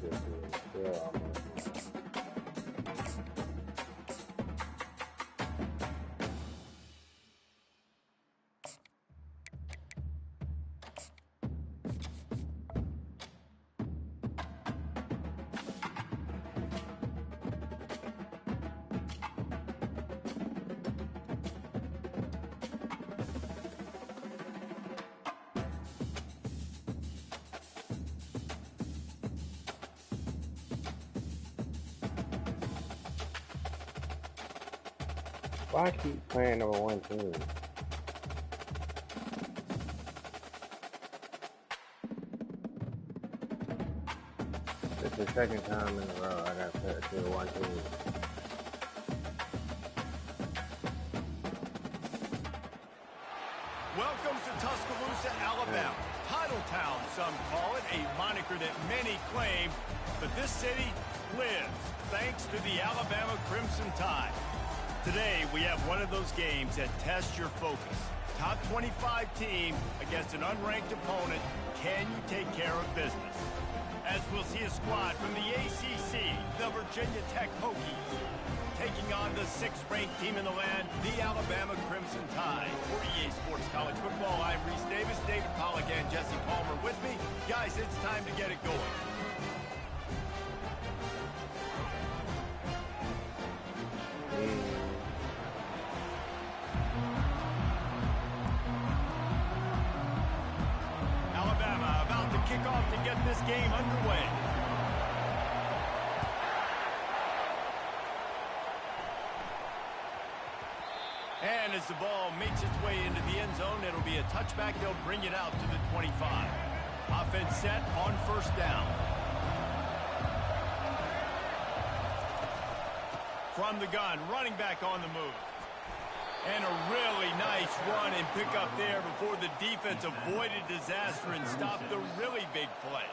Yeah. Why keep playing number one team? It's the second time in a row I got put to one team. Welcome to Tuscaloosa, Alabama. Titletown, some call it, a moniker that many claim, but this city lives thanks to the Alabama Crimson Tide. Today, we have one of those games that tests your focus. Top 25 team against an unranked opponent. Can you take care of business? As we'll see a squad from the ACC, the Virginia Tech Hokies, taking on the sixth-ranked team in the land, the Alabama Crimson Tide. For EA Sports College Football, I'm Reese Davis, David Pollack, and Jesse Palmer with me. Guys, it's time to get it going. Alabama about to kick off to get this game underway. And as the ball makes its way into the end zone, it'll be a touchback. They'll bring it out to the 25. Offense set on first down. From the gun, running back on the move. And a really nice run and pick up there before the defense avoided disaster and stopped the really big play.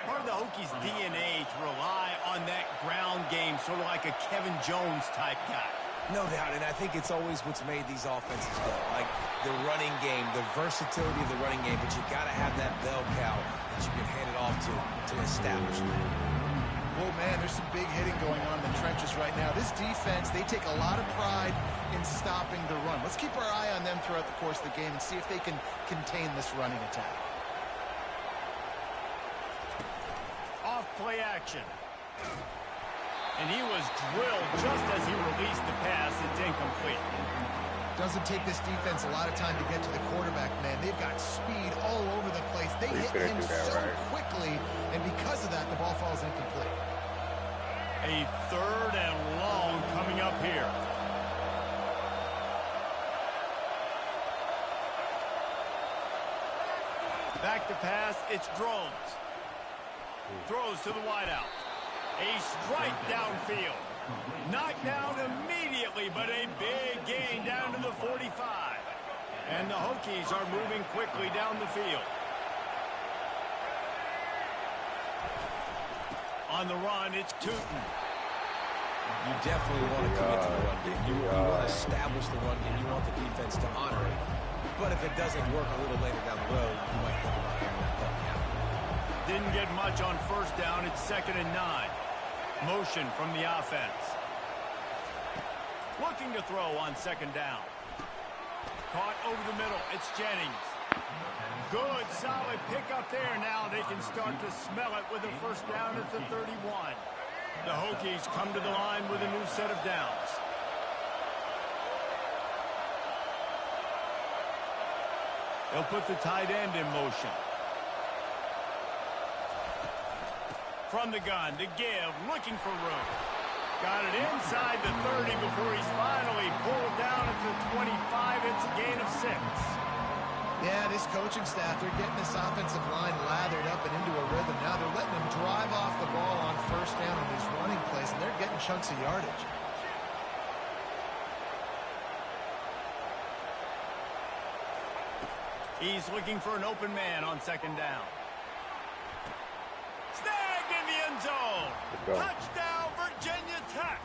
Part of the Hokies' DNA to rely on that ground game, sort of like a Kevin Jones type guy. No doubt, and I think it's always what's made these offenses go. Like the running game, the versatility of the running game, but you got to have that bell cow that you can hand it off to establish. Well, man, there's some big hitting going on in the trenches right now. This defense, they take a lot of pride in stopping the run. Let's keep our eye on them throughout the course of the game and see if they can contain this running attack. Off play action. And he was drilled just as he released the pass. It's incomplete. Doesn't take this defense a lot of time to get to the quarterback, man. They've got speed all over the place. They hit him so quickly, and because of that, the ball falls incomplete. A third and long coming up here. Back to pass, it's Drones. Throws to the wideout. A strike downfield. Knocked down immediately, but a big gain down to the 45. And the Hokies are moving quickly down the field. On the run, it's Tootin. You definitely want to commit to the run game. You want to establish the run game. You want the defense to honor it. But if it doesn't work a little later down the road, you might think about airing that ball out. Didn't get much on first down. It's 2nd and 9. Motion from the offense. Looking to throw on 2nd down. Caught over the middle. It's Jennings. Good, solid pickup there. Now they can start to smell it with a first down at the 31. The Hokies come to the line with a new set of downs. They'll put the tight end in motion. From the gun, to give, looking for room. Got it inside the 30 before he's finally pulled down at the 25. It's a gain of 6. Yeah, this coaching staff, they're getting this offensive line lathered up and into a rhythm. Now they're letting him drive off the ball on first down in his running place, and they're getting chunks of yardage. He's looking for an open man on 2nd down. Snagged in the end zone. Touchdown, Virginia Tech.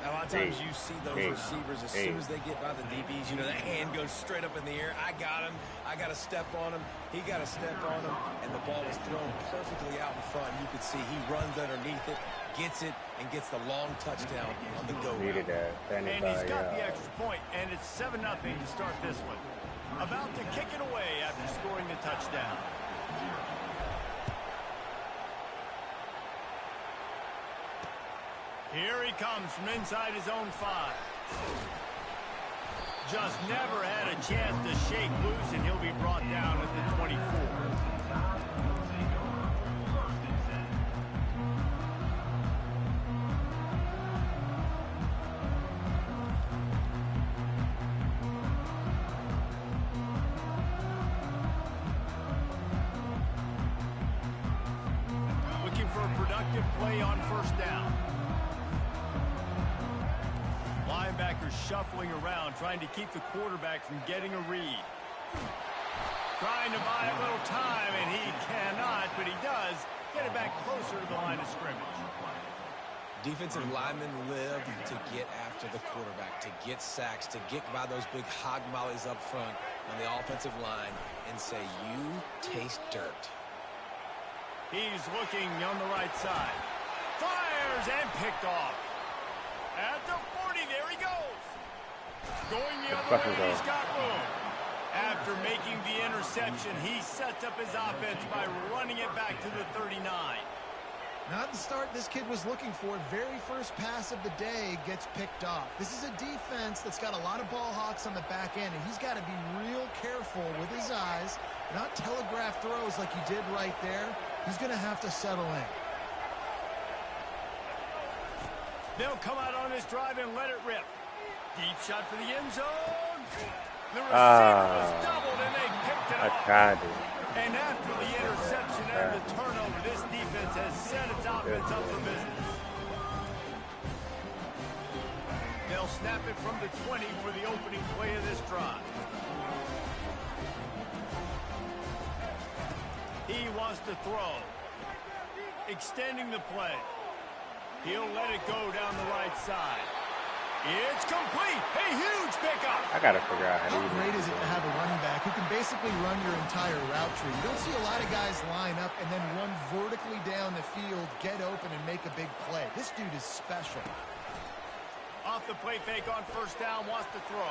Now on of times you see those receivers, as soon as they get by the DBs, you know, that hand goes straight up in the air. I got him. I got to step on him. He got to step on him. And the ball is thrown perfectly out in front. You can see he runs underneath it, gets it, and gets the long touchdown on the go route. And he's got the extra point, and it's 7-0 to start this one. About to kick it away after scoring the touchdown. Here he comes from inside his own 5. Just never had a chance to shake loose, and he'll be brought down at the 24. Looking for a productive play on first down. Linebackers shuffling around, trying to keep the quarterback from getting a read. Trying to buy a little time, and he cannot, but he does get it back closer to the line of scrimmage. Defensive linemen live to get after the quarterback, to get sacks, to get by those big hog mollies up front on the offensive line and say, you taste dirt. He's looking on the right side. Fires and picked off. At the 40, there he goes. Going the other way, and he's got room. After making the interception, he sets up his offense by running it back to the 39. Not the start this kid was looking for. Very first pass of the day gets picked off. This is a defense that's got a lot of ball hawks on the back end, and he's got to be real careful with his eyes, not telegraph throws like he did right there. He's going to have to settle in. They'll come out on this drive and let it rip. Deep shot for the end zone. The receiver was doubled, and they picked it off. And after the interception and the turnover, this defense has set its offense up for business. They'll snap it from the 20 for the opening play of this drive. He wants to throw. Extending the play. He'll let it go down the right side. It's complete. A huge pickup. I got to figure out how great is it to have a running back who can basically run your entire route tree. You don't see a lot of guys line up and then run vertically down the field, get open, and make a big play. This dude is special. Off the play fake on first down, wants to throw.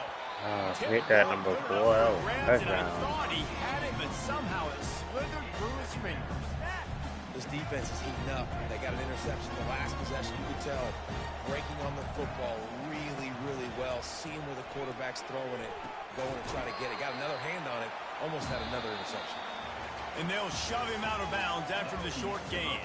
Hit that number 4. Touchdown. I thought he had it, but somehow it slithered through his fingers. This defense is heating up. They got an interception the last possession. You could tell breaking on the football really, really well. Seeing where the quarterback's throwing it, going to try to get it. Got another hand on it. Almost had another interception. And they'll shove him out of bounds after the short gain.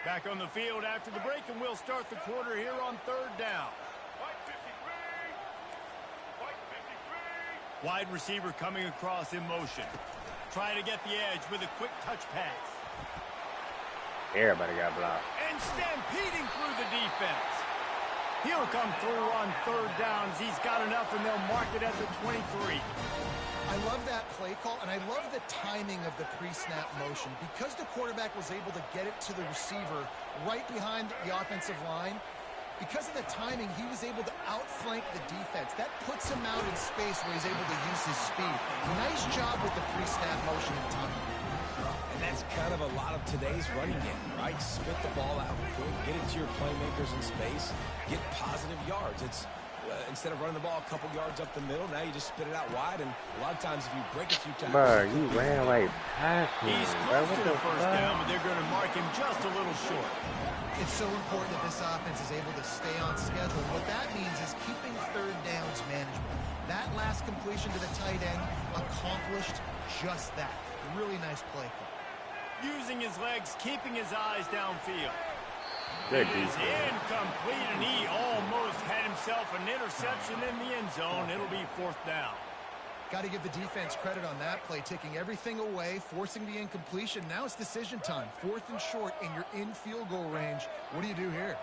Back on the field after the break, and we'll start the quarter here on third down. Wide receiver coming across in motion. Trying to get the edge with a quick touch pass. Everybody got blocked. And stampeding through the defense. He'll come through on third downs. He's got enough, and they'll mark it at the 23. I love that play call, and I love the timing of the pre-snap motion. Because the quarterback was able to get it to the receiver right behind the offensive line, because of the timing, he was able to outflank the defense. That puts him out in space where he's able to use his speed. Nice job with the pre-snap motion and timing. And that's kind of a lot of today's running game, right? Spit the ball out quick, get it to your playmakers in space, get positive yards. It's instead of running the ball a couple yards up the middle, now you just spit it out wide, and a lot of times if you break a few times... Bro, you ran like past me. He's close to the first down, but they're going to mark him just a little short. It's so important that this offense is able to stay on schedule. What that means is keeping third downs manageable. That last completion to the tight end accomplished just that. Really nice play call. Using his legs, keeping his eyes downfield. Good It is incomplete, and he almost had himself an interception in the end zone. It'll be fourth down. Got to give the defense credit on that play, taking everything away, forcing the incompletion. Now it's decision time. 4th and short, and you're in field goal range. What do you do here?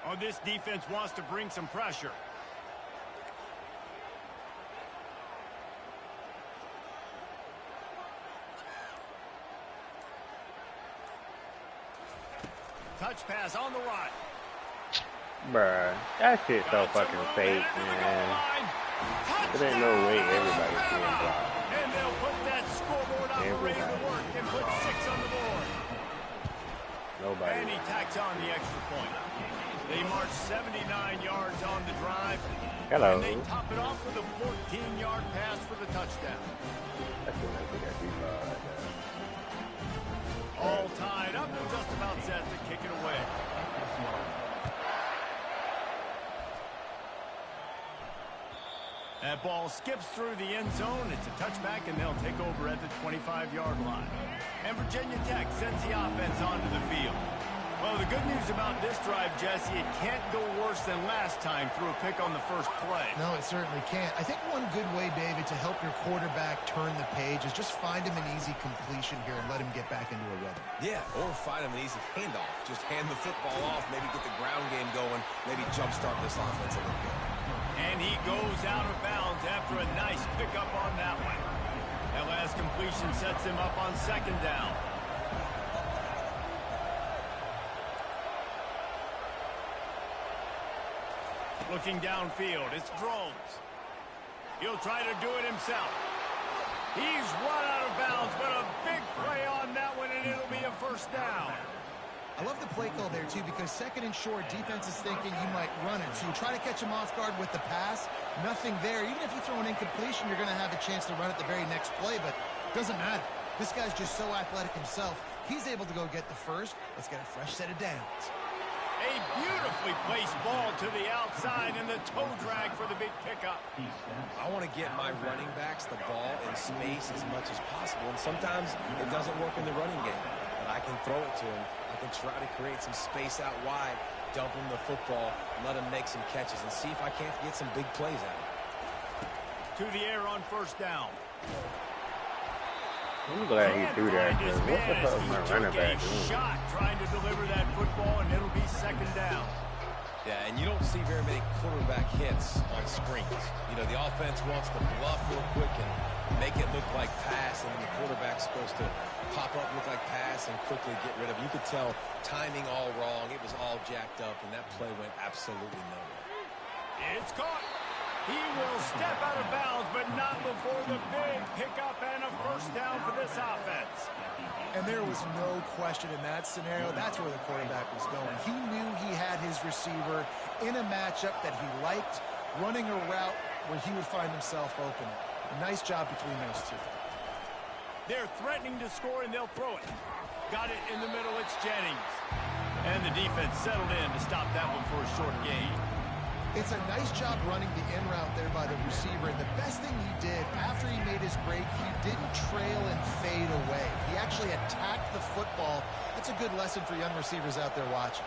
Oh, this defense wants to bring some pressure. Touch pass on the run. Bruh, that shit so fucking fake, man. There ain't no way everybody's being blocked. And they'll put that scoreboard operator to work and put 6 on the board. Nobody. And he tacks on the extra point. They march 79 yards on the drive. Hello. And they top it off with a 14-yard pass for the touchdown. That's what I think I do like that. All tied up and just about set to kick it away. That ball skips through the end zone. It's a touchback, and they'll take over at the 25-yard line. And Virginia Tech sends the offense onto the field. Well, the good news about this drive, Jesse, it can't go worse than last time through a pick on the first play. No, it certainly can't. I think one good way, David, to help your quarterback turn the page is just find him an easy completion here and let him get back into a rhythm. Yeah, or find him an easy handoff. Just hand the football off, maybe get the ground game going, maybe jumpstart this offense a little bit. And he goes out of bounds after a nice pickup on that one. That last completion sets him up on second down. Looking downfield, it's Drones. He'll try to do it himself. He's run out of bounds, but a big play on that one, and it'll be a first down. I love the play call there, too, because second and short, defense is thinking you might run it. So you try to catch him off guard with the pass. Nothing there. Even if you throw an incompletion, you're going to have a chance to run it the very next play, but it doesn't matter. This guy's just so athletic himself. He's able to go get the first. Let's get a fresh set of downs. A beautifully placed ball to the outside and the toe drag for the big pickup. I want to get my running backs the ball in space as much as possible, and sometimes it doesn't work in the running game. But I can throw it to him. I can try to create some space out wide, dump him the football, let him make some catches, and see if I can't get some big plays out of it. To the air on first down. I'm glad he threw that, because what the fuck is my running back doing? Shot trying to deliver that football, and it'll be second down. Yeah, and you don't see very many quarterback hits on screens. You know, the offense wants to bluff real quick and make it look like pass, and then the quarterback's supposed to pop up, look like pass, and quickly get rid of it. You could tell timing all wrong. It was all jacked up, and that play went absolutely nowhere. It's caught. He will step out of bounds, but not before the big pickup and a first down for this offense. And there was no question in that scenario. That's where the quarterback was going. He knew he had his receiver in a matchup that he liked, running a route where he would find himself open. A nice job between those two. They're threatening to score, and they'll throw it. Got it in the middle. It's Jennings. And the defense settled in to stop that one for a short gain. It's a nice job running the in route there by the receiver, and the best thing he did after he made his break, he didn't trail and fade away. He actually attacked the football. That's a good lesson for young receivers out there watching.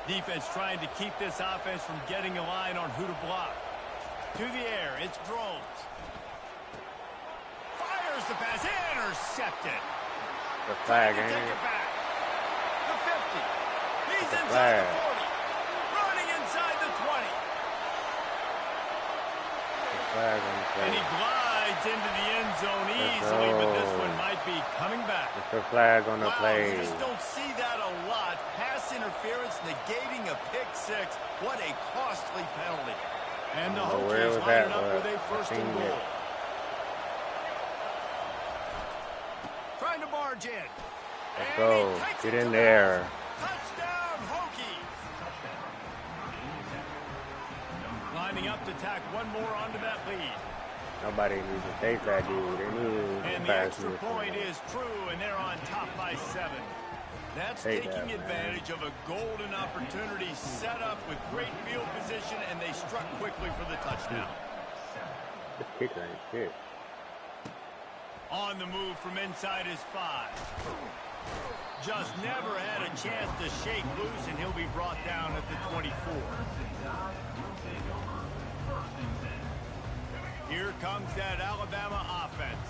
Defense trying to keep this offense from getting a line on who to block. To the air, it's Drones. Fires the pass, intercepted. The flag, Take ain't it it? back. The 50. He's The inside flag. the 40. Running inside the 20. The flag on the And he play. glides into the end zone easily, but this one might be coming back. It's the flag on the Wow, play. you just don't see that a lot. Pass interference negating a pick six. What a costly penalty. And the Oh, where Hokies was lining that? up with a I first and seen goal. it. Trying to barge in. Let's And go. he takes Get it in to there. the house. Touchdown, Hokies. Lining up to tack one more onto that lead. Nobody needs to take that dude. They need to And the pass extra this point one. is true, and they're on top by 7. That's Take taking that, man. advantage of a golden opportunity set up with great field position, and they struck quickly for the touchdown. This kicker ain't shit. On the move from inside his 5. Just never had a chance to shake loose, and he'll be brought down at the 24. Here comes that Alabama offense.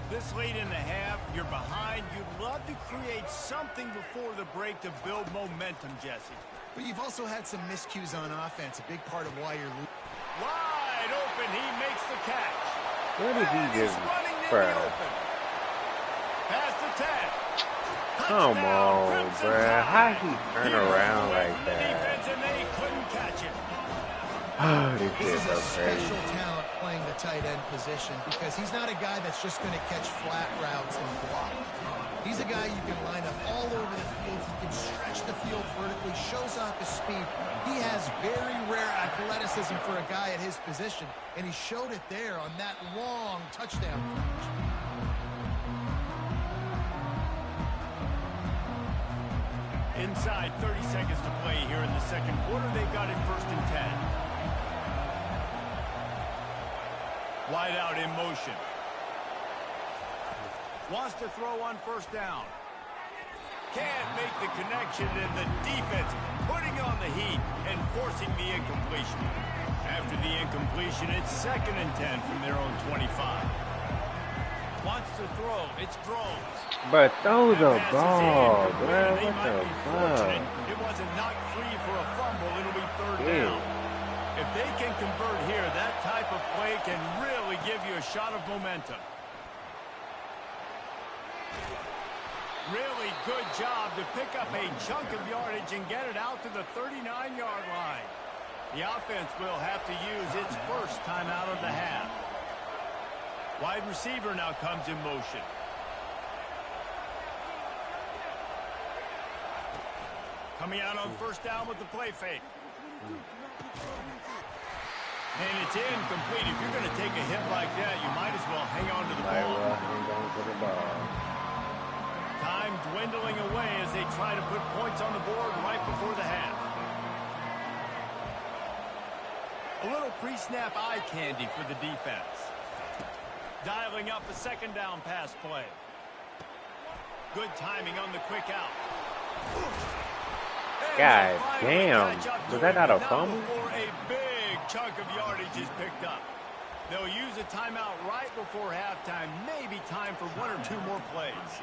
This late in the half, you're behind. You'd love to create something before the break to build momentum, Jesse. But you've also had some miscues on offense, a big part of why you're losing. Wide open, he makes the catch. Where did he And he's just running in the bruh. open. Come on, bruh. How he turn around like that? Oh, this is a special talent playing the tight end position because he's not a guy that's just going to catch flat routes and block. He's a guy you can line up all over the field. He can stretch the field vertically, shows off his speed. He has very rare athleticism for a guy at his position, and he showed it there on that long touchdown catch. Inside 30 seconds to play here in the second quarter. They've got it 1st and 10. Wide out in motion. Wants to throw on 1st down. Can't make the connection, and the defense putting on the heat and forcing the incompletion. After the incompletion, it's 2nd and 10 from their own 25. Wants to throw. It's Drones. But throw the ball, bro. What the fuck? It wasn't knocked free for a fumble. It'll be 3rd down. If they can convert here, that type of play can really give you a shot of momentum. Really good job to pick up a chunk of yardage and get it out to the 39-yard line. The offense will have to use its 1st timeout of the half. Wide receiver now comes in motion. Coming out on 1st down with the play fake. And it's incomplete. If you're going to take a hit like that, you might as well hang on to the ball. Time dwindling away as they try to put points on the board right before the half. A little pre-snap eye candy for the defense. Dialing up a 2nd down pass play. Good timing on the quick out. God damn. Was that not a fumble? A big chunk of yardage is picked up. They'll use a timeout right before halftime. Maybe time for 1 or 2 more plays.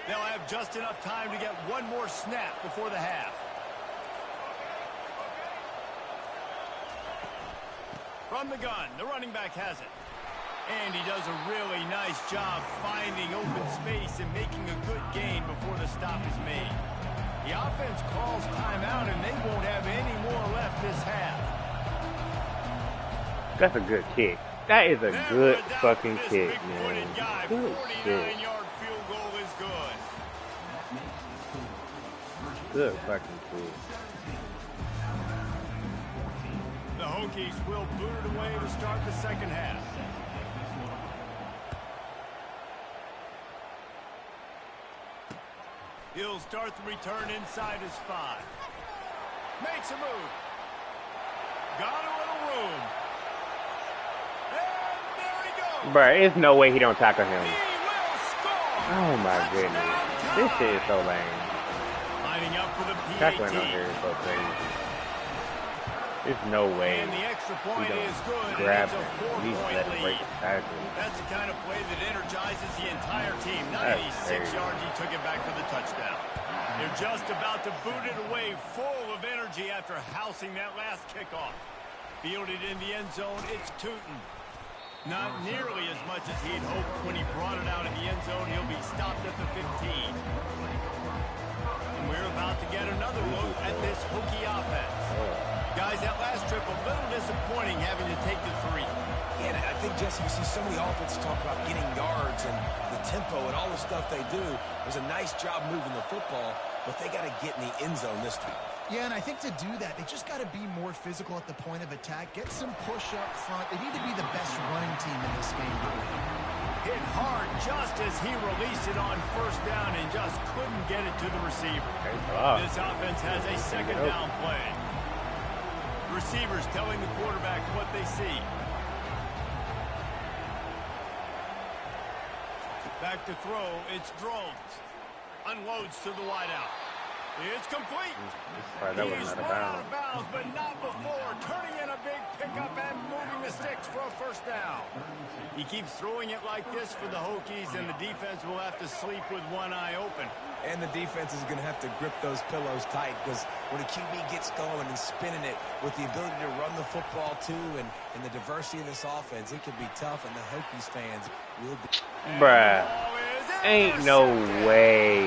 They'll have just enough time to get 1 more snap before the half. From the gun, the running back has it. And he does a really nice job finding open space and making a good gain before the stop is made. The offense calls timeout, and they won't have any more left this half. That's a good kick. That is a good fucking kick, man. Good shit. 49-yard field goal is good. Good fucking kick. The Hokies will boot it away to start the second half. He'll start the return inside his 5. Makes a move. Got a little room. And there he goes. Bruh, there's no way he don't tackle him. He will score. Oh my goodness. This shit is so lame. Lining up for the PAT. Tackling on here is so crazy. There's no way. And the extra point is good. Grab It's a him. 4-point lead. Tackle. That's the kind of play that energizes the entire team. 96 yards, he took it back for the touchdown. They're just about to boot it away, full of energy after housing that last kickoff. Fielded in the end zone, it's Tootin. Not nearly as much as he'd hoped when he brought it out in the end zone. He'll be stopped at the 15. And we're about to get another look at this Hokie offense. Guys, that last trip, a little disappointing having to take the 3. Yeah, I think, Jesse, you see so many offenses talk about getting yards and the tempo and all the stuff they do. It was a nice job moving the football, but they got to get in the end zone this time. Yeah, and I think to do that, they just got to be more physical at the point of attack, get some push up front. They need to be the best running team in this game to win. Hit hard just as he released it on 1st down and just couldn't get it to the receiver. This offense has a 2nd down play. Receivers telling the quarterback what they see. Back to throw, it's Drones. Unloads to the wideout. It's complete. He's run out of bounds, but not before. Turning in a big pickup and moving the sticks for a 1st down. He keeps throwing it like this for the Hokies, and the defense will have to sleep with one eye open. And the defense is going to have to grip those pillows tight because when a QB gets going and spinning it with the ability to run the football too and the diversity of this offense, it can be tough, and the Hokies fans will be. Bruh. Ain't no way.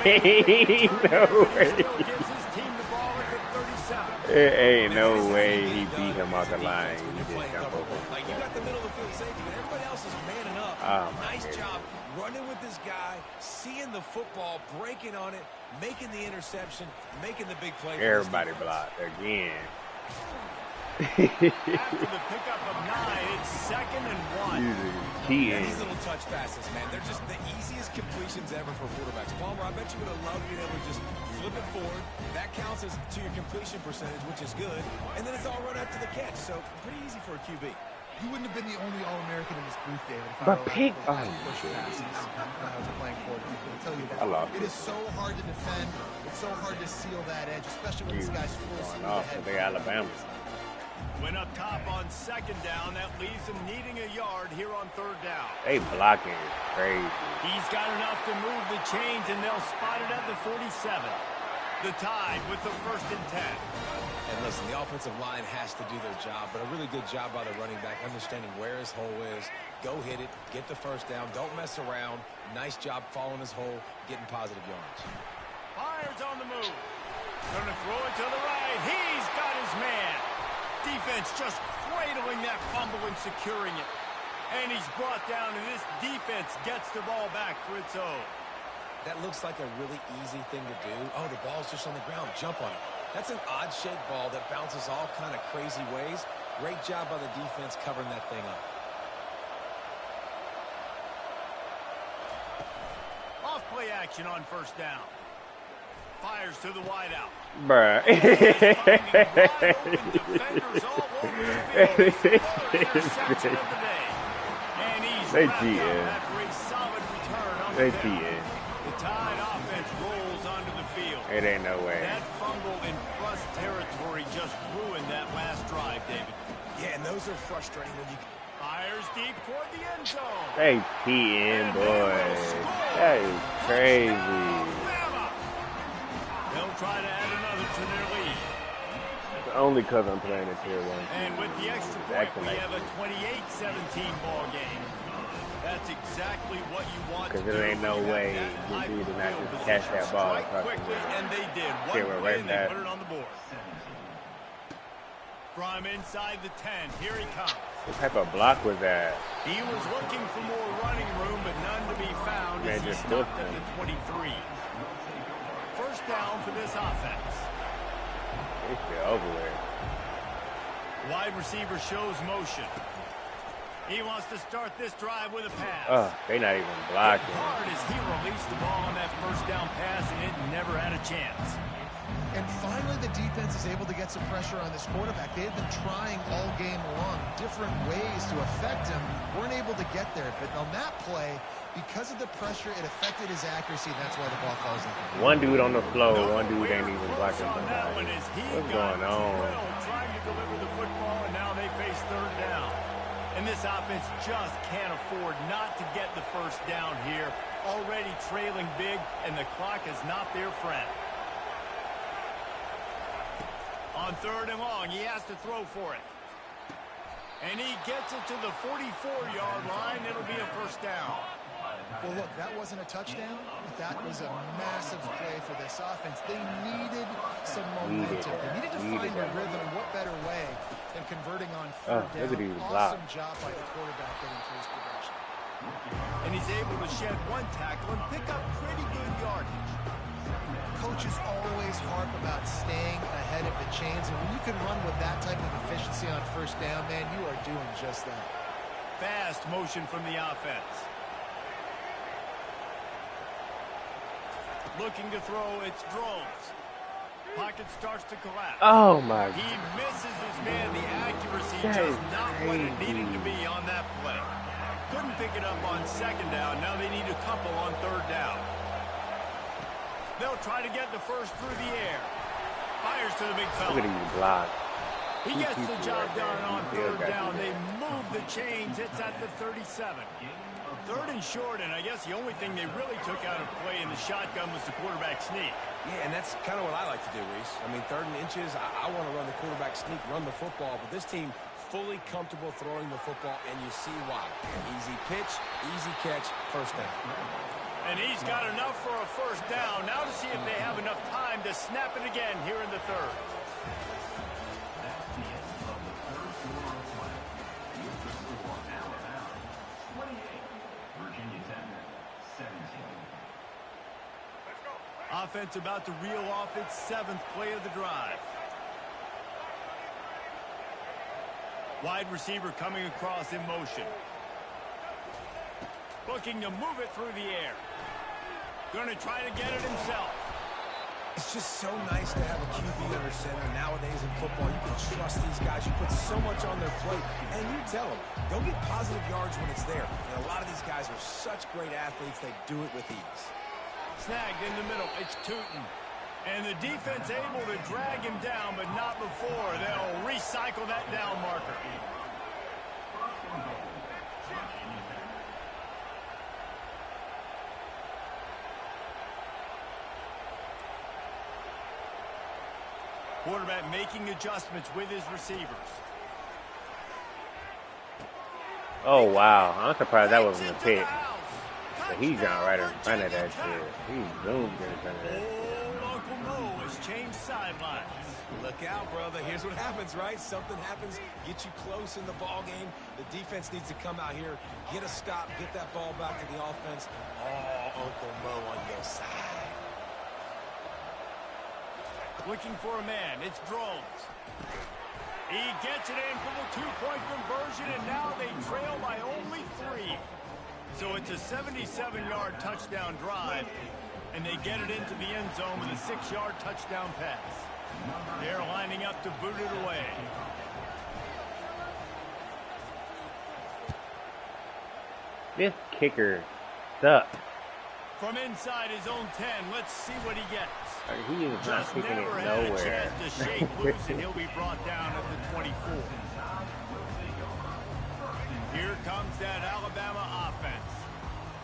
Ain't no way. It ain't no way he beat him off the line. He just jump over. Like, you got the middle of the field safety, but everybody else is manning up. Nice job running with this guy, seeing the football, breaking on it, making the interception, making the big play. Everybody blocked again. After the pickup of 9, it's 2nd and 1. Yeah, these little touch passes, man, they're just the easiest completions ever for quarterbacks. Palmer, I bet you would have loved being able to just flip it forward. That counts as to your completion percentage, which is good. And then it's all run after the catch, so pretty easy for a QB. You wouldn't have been the only All-American in this booth, David. But pick push passes when I was playing quarterback. I'll tell you that. It is so hard to defend. It's so hard to seal that edge, especially when this guy's full speed ahead. They Alabama. When up top on 2nd down, that leaves him needing a yard here on 3rd down. They blocking is crazy. He's got enough to move the chains, and they'll spot it at the 47. The Tide with the 1st and 10. And listen, the offensive line has to do their job, but a really good job by the running back, understanding where his hole is. Go hit it, get the 1st down, don't mess around. Nice job following his hole, getting positive yards. Myers on the move. Going to throw it to the right. He's got his man. Defense just cradling that fumble and securing it. And he's brought down, and this defense gets the ball back for its own. That looks like a really easy thing to do. Oh, the ball's just on the ground. Jump on it. That's an odd-shaped ball that bounces all kind of crazy ways. Great job by the defense covering that thing up. Off play action on 1st down. Fires to the wideout. Bruh. They cheating. They cheating. The Tide offense rolls onto the field. It ain't no way. That fumble in thrust territory just ruined that last drive, David. Yeah, and those are frustrating when you... Fires deep toward the end zone. They cheating, boy. That is crazy. They'll try to add another to their lead. Only because I'm playing in Tier 1. And with the extra point, we have a 28-17 ball game. That's exactly what you want to do. Because there ain't no way you did not just catch that ball across the quickly, middle. and they did. One play, and they put it on the board. From inside the 10, here he comes. What type of block was that? He was looking for more running room, but none to be found as he stopped at the 23. 1st down for this offense. It's still over with. Wide receiver shows motion. He wants to start this drive with a pass. They not even blocking. Hard as he released the ball on that 1st down pass, and it never had a chance. And finally, the defense is able to get some pressure on this quarterback. They've been trying all game long different ways to affect him. Weren't able to get there. But on that play, because of the pressure, it affected his accuracy. That's why the ball falls in. One dude on the floor, one dude ain't even blocking somebody. What's going on? Trying to deliver the football, and now they face 3rd down. And this offense just can't afford not to get the 1st down here. Already trailing big, and the clock is not their friend. On 3rd and long, he has to throw for it. And he gets it to the 44-yard line. It'll be a 1st down. Well, look, that wasn't a touchdown, but that was a massive play for this offense. They needed some momentum. They needed to find a rhythm. What better way than converting on 3rd down? Awesome job by the quarterback getting through his progression. And he's able to shed one tackle and pick up pretty good yardage. Coaches always harp about staying ahead of the chains, and when you can run with that type of efficiency on 1st down, man, you are doing just that. Fast motion from the offense. Looking to throw, it's Drones. Pocket starts to collapse. Oh, my God. He misses his man. The accuracy just not what it needed to be on that play. Couldn't pick it up on 2nd down. Now they need a couple on 3rd down. They'll try to get the 1st through the air. Fires to the big fella. Look at these blocks. He gets the job done on third down. They move the chains. It's at the 37. Third and short, and I guess the only thing they really took out of play in the shotgun was the quarterback sneak. Yeah, and that's kind of what I like to do, Reese. I mean, third and inches, I want to run the quarterback sneak, run the football, but this team fully comfortable throwing the football, and you see why. Easy pitch, easy catch, first down. And he's got enough for a first down. Now to see if they have enough time to snap it again here in the third. Offense about to reel off its 7th play of the drive. Wide receiver coming across in motion. Looking to move it through the air. Going to try to get it himself. It's just so nice to have a QB under center. Nowadays in football, you can trust these guys. You put so much on their plate, and you tell them, they'll get positive yards when it's there. And a lot of these guys are such great athletes, they do it with ease. Snagged in the middle. It's Tootin. And the defense able to drag him down, but not before. They'll recycle that down marker. Quarterback making adjustments with his receivers. Oh, wow. I'm surprised that wasn't a pick. But he's on right in front of that shit. He zoomed in front of that shit. Uncle Mo has changed sidelines. Look out, brother. Here's what happens, right? Something happens, get you close in the ball game. The defense needs to come out here, get a stop, get that ball back to the offense. Oh, Uncle Mo on your side. Looking for a man. It's Drones. He gets it in for the two-point conversion, and now they trail by only 3. So it's a 77-yard touchdown drive, and they get it into the end zone with a 6-yard touchdown pass. They're lining up to boot it away. This kicker sucks. From inside his own 10, let's see what he gets. He is not Just kicking never it had a nowhere. chance to shake loose, and he'll be brought down at the 24. Here comes that Alabama offense.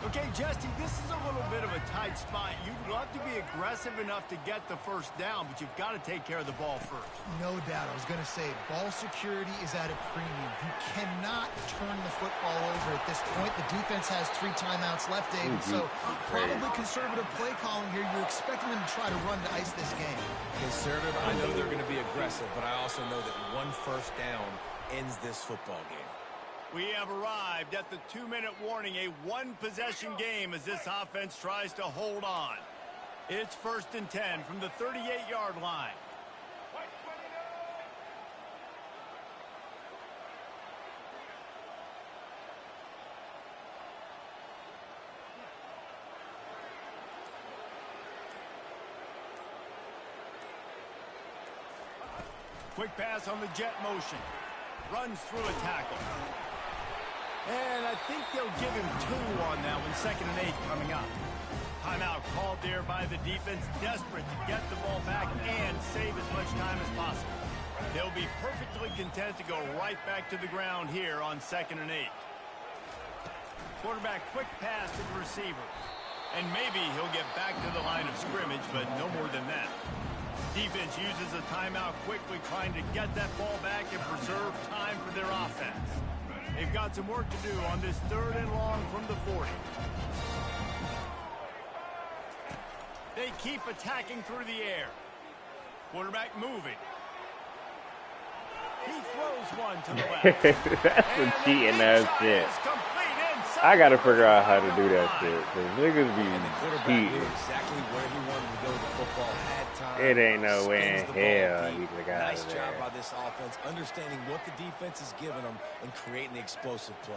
Okay, Jesse, this is a little bit of a tight spot. You'd love to be aggressive enough to get the first down, but you've got to take care of the ball first. No doubt. I was going to say, ball security is at a premium. You cannot turn the football over at this point. The defense has 3 timeouts left, David, so probably conservative play calling here. You're expecting them to try to run to ice this game. Conservative, I know they're going to be aggressive, but I also know that one first down ends this football game. We have arrived at the 2-minute warning, a one-possession game as this offense tries to hold on. It's 1st and 10 from the 38-yard line. Quick pass on the jet motion. Runs through a tackle. And I think they'll give him 2 on that one. 2nd and 8 coming up. Timeout called there by the defense, desperate to get the ball back and save as much time as possible. They'll be perfectly content to go right back to the ground here on 2nd and 8. Quarterback quick pass to the receiver. And maybe he'll get back to the line of scrimmage, but no more than that. Defense uses a timeout quickly, trying to get that ball back and preserve time for their offense. They've got some work to do on this 3rd and long from the 40. They keep attacking through the air. Quarterback moving. He throws one to the left. That's some cheating ass shit. I gotta figure out how to do that shit. Cause niggas be cheating. Exactly where he wanted to go with the football. Had time. It ain't no way in Spins the hell ball he deep. could have got out Nice of job there. by this offense, understanding what the defense is giving them and creating the explosive play.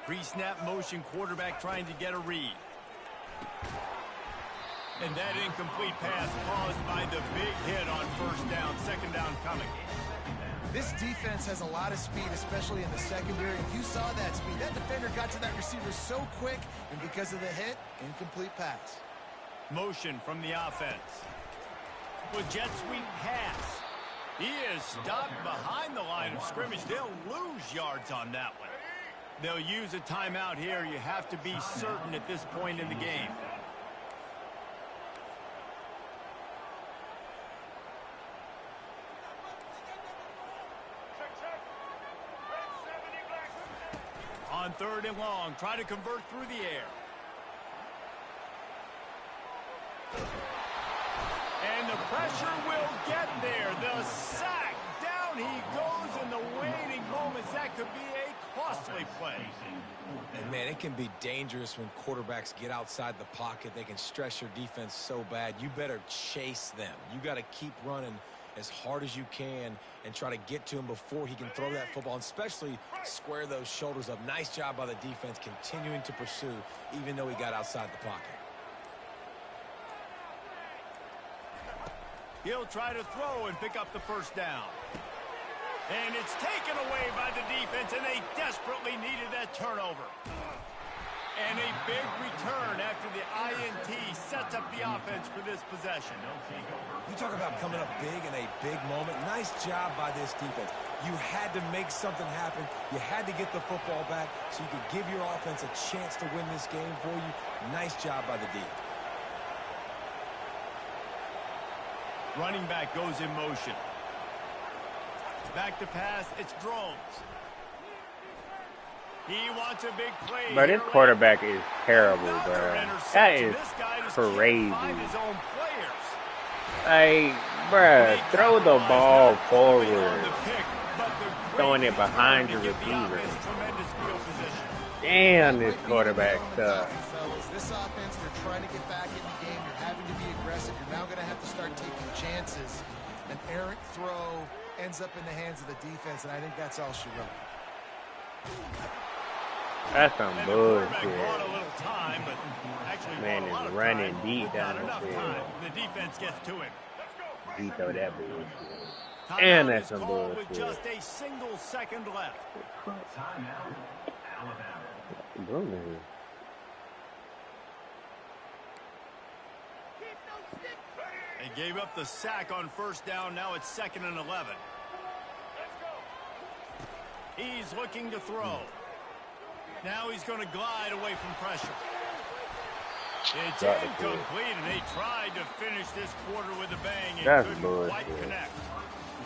Pre-snap motion, quarterback trying to get a read. And that incomplete pass caused by the big hit on first down, second down coming. This defense has a lot of speed, especially in the secondary. If you saw that speed, that defender got to that receiver so quick, and because of the hit, incomplete pass. Motion from the offense. With jet sweep pass. He is stopped behind the line of scrimmage. They'll lose yards on that one. They'll use a timeout here. You have to be certain at this point in the game. On third and long, try to convert through the air. And the pressure will get there. The sack. Down he goes in the waiting moments. That could be a costly play. And, man, it can be dangerous when quarterbacks get outside the pocket. They can stress your defense so bad. You better chase them. You got to keep running as hard as you can and try to get to him before he can throw that football, and especially square those shoulders up. Nice job by the defense continuing to pursue even though he got outside the pocket. He'll try to throw and pick up the first down. And it's taken away by the defense, and they desperately needed that turnover. And a big return after the INT sets up the offense for this possession. You talk about coming up big in a big moment. Nice job by this defense. You had to make something happen. You had to get the football back so you could give your offense a chance to win this game for you. Nice job by the D. Running back goes in motion. Back to pass, it's Drones. He wants a big play. But this quarterback is terrible, bro. That is crazy. Like, bro, throw the ball forward. Throwing it behind your receiver. Damn, this quarterback sucks. This offense, they're trying to get back in the game. You're having to be aggressive. You're now going to have to start taking chances. An errant throw ends up in the hands of the defense, and I think that's all she wrote. That's some bullshit. Time, but man is running deep down the field. The defense gets to him. He throw that bullshit. And that's some bullshit. With just a single second left. They gave up the sack on first down. Now it's 2nd and 11. He's looking to throw. Now he's going to glide away from pressure. It's incomplete, and they tried to finish this quarter with a bang and couldn't quite connect.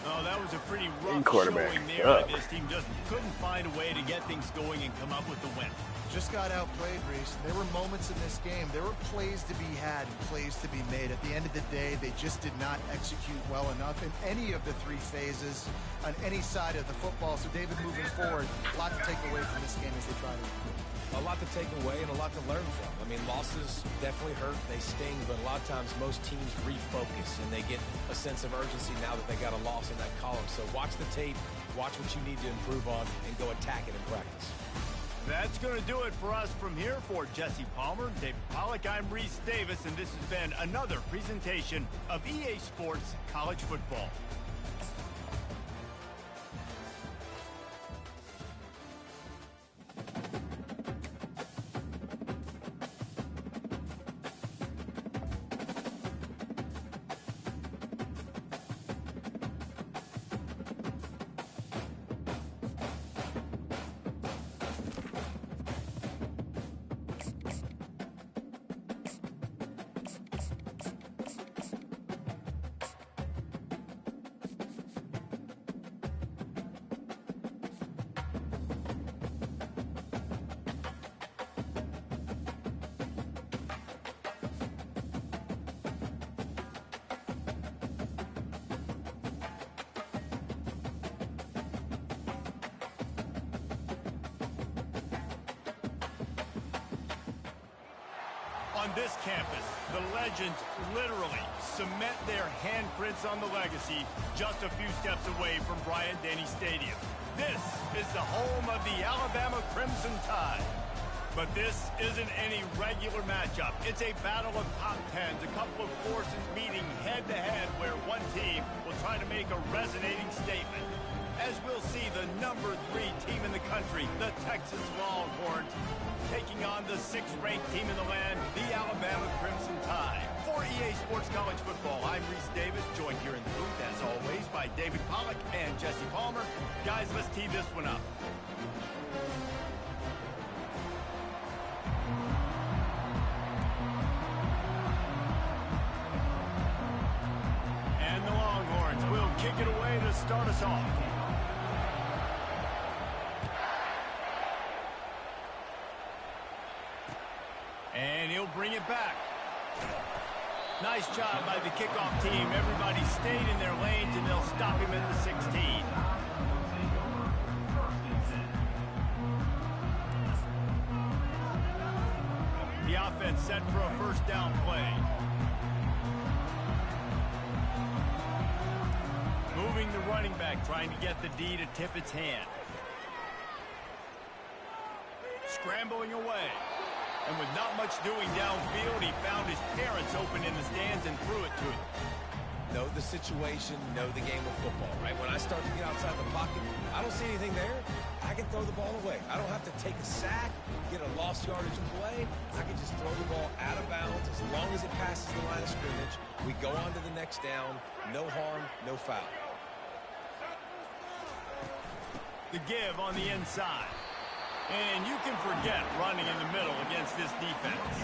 Oh, that was a pretty rough showing there. This team just couldn't find a way to get things going and come up with the win. Just got outplayed, Reese. There were moments in this game. There were plays to be had and plays to be made. At the end of the day, they just did not execute well enough in any of the three phases on any side of the football. So, David, moving forward, a lot to take away from this game as they try to improve. A lot to take away and a lot to learn from. I mean, losses definitely hurt. They sting, but a lot of times most teams refocus and they get a sense of urgency now that they got a loss in that column. So watch the tape, watch what you need to improve on, and go attack it in practice. That's going to do it for us from here. For Jesse Palmer, David Pollack, I'm Reese Davis, and this has been another presentation of EA Sports College Football. On this campus, the legends literally cement their handprints on the legacy just a few steps away from Bryant-Denny Stadium. This is the home of the Alabama Crimson Tide. But this isn't any regular matchup. It's a battle of top tens, a couple of forces meeting head-to-head where one team will try to make a resonating statement. As we'll see, the number 3 team in the country, the Texas Longhorns, taking on the 6th-ranked team in the land, the Alabama Crimson Tide. For EA Sports College Football, I'm Reese Davis, joined here in the booth, as always, by David Pollack and Jesse Palmer. Guys, let's tee this one up. And the Longhorns will kick it away to start us off. And he'll bring it back. Nice job by the kickoff team. Everybody stayed in their lanes, and they'll stop him at the 16. The offense set for a first down play. Moving the running back, trying to get the D to tip its hand. Scrambling away. And with not much doing downfield, he found his parents open in the stands and threw it to him. Know the situation, know the game of football, right? When I start to get outside the pocket, I don't see anything there. I can throw the ball away. I don't have to take a sack, get a lost yardage play. I can just throw the ball out of bounds as long as it passes the line of scrimmage. We go on to the next down. No harm, no foul. The give on the inside. And you can forget running in the middle against this defense.